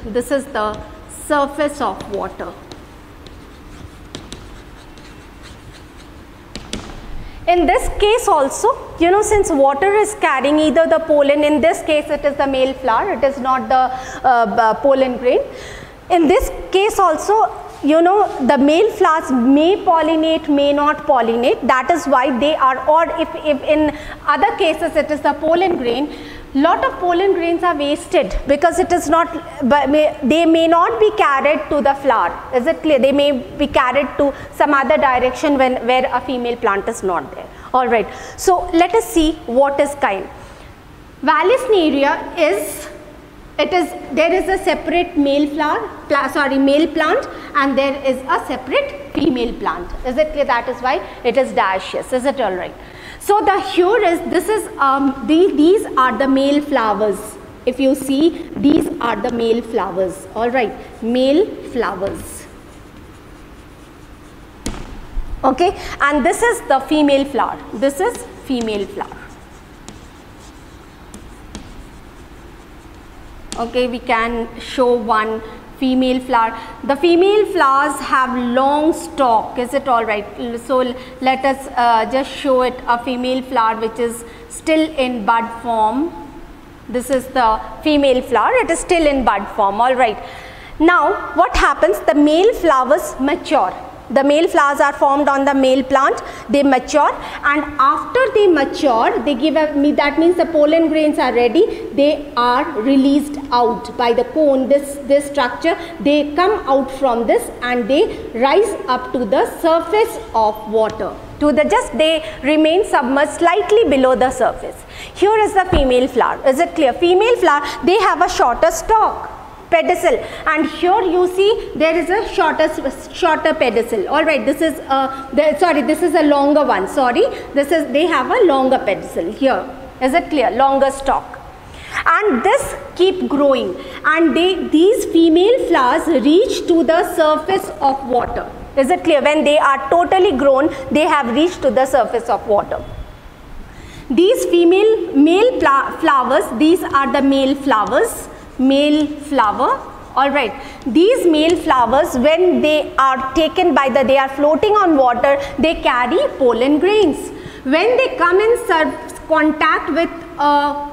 This is the surface of water. In this case also, you know, since water is carrying either the pollen, in this case it is the male flower, it is not the pollen grain. In this case also, you know, the male flowers may pollinate, may not pollinate. That is why they are, or if in other cases it is the pollen grain, lot of pollen grains are wasted because it is not, they may not be carried to the flower. Is it clear? They may be carried to some other direction where a female plant is not there. All right. So let us see what is kind. Vallisneria is, there is a separate male male plant, and there is a separate female plant. Is it clear? That is why it is dioecious. Is it all right? So the here is, this is these are the male flowers. If you see, these are the male flowers. All right, male flowers. Okay, and this is the female flower. This is female flower. Okay, we can show one female flower. The female flowers have long stalk. Is it all right? So let us just show it, a female flower which is still in bud form. This is the female flower. It is still in bud form. All right. Now what happens? The male flowers mature. The male flowers are formed on the male plant, they mature, and after they mature, they give that means the pollen grains are ready, they are released out by the cone, this structure, they come out from this and they rise up to the surface of water. They remain submerged slightly below the surface. Here is the female flower. Is it clear? Female flower, they have a shorter stalk, pedicel, and here you see there is a shorter pedicel. All right, this is this is a longer one. Sorry, they have a longer pedicel here. Is it clear? Longer stalk, and this keep growing, and these female flowers reach to the surface of water. Is it clear? When they are totally grown, they have reached to the surface of water. These male flowers, these are the male flowers. Male flower. All right, these male flowers, when they are taken by they are floating on water, they carry pollen grains. When they come in contact with a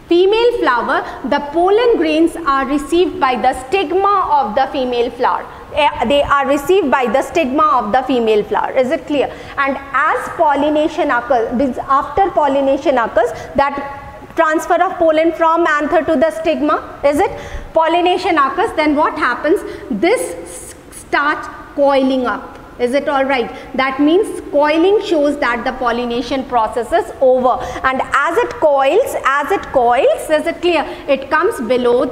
female flower, the pollen grains are received by the stigma of the female flower. They are received by the stigma of the female flower. Is it clear? And as pollination occurs, after pollination occurs, that transfer of pollen from anther to the stigma, is it? Pollination occurs, then what happens? This starts coiling up. Is it all right? That means coiling shows that the pollination process is over, and as it coils, is it clear? It comes below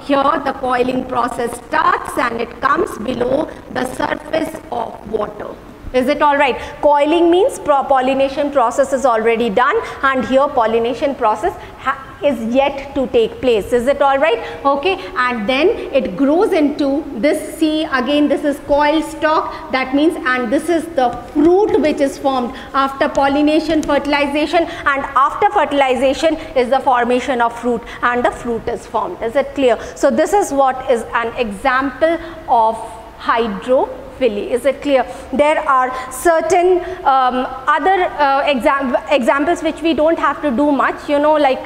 here the coiling process starts and it comes below the surface of water. Is it all right? Coiling means pollination process is already done, and here pollination process is yet to take place. Is it all right? Okay, and then it grows into this. See, again this is coil stalk. That means, and this is the fruit which is formed after pollination, fertilization, and after fertilization is the formation of fruit, and the fruit is formed. Is it clear? So this is what is an example of hydrophyll. Is it clear? There are certain other examples which we don't have to do much, you know, like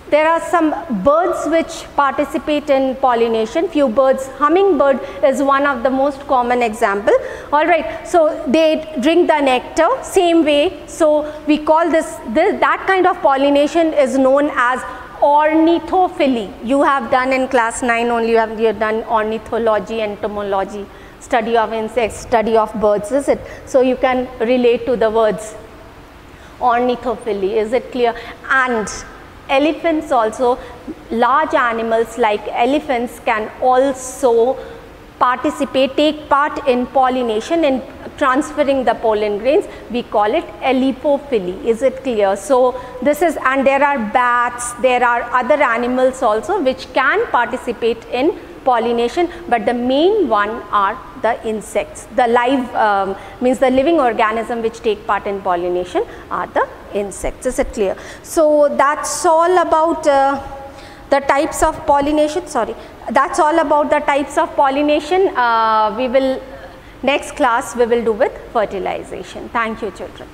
there are some birds which participate in pollination. Few birds, hummingbird is one of the most common example. All right, so they drink the nectar same way. So we call that kind of pollination is known as ornithophyly. You have done in class 9 only, you have done ornithology, entomology, study of insects, study of birds, is it? So you can relate to the words ornithophyly. Is it clear? And elephants also, large animals like elephants can also take part in pollination, in transferring the pollen grains. We call it elepophily. Is it clear? So this is, and there are bats, there are other animals also which can participate in pollination, but the main one are the insects. The live means the living organism which take part in pollination are the insects. Is it clear? So that's all about the types of pollination. Sorry, that's all about the types of pollination. We will next class we will do with fertilization. Thank you, children.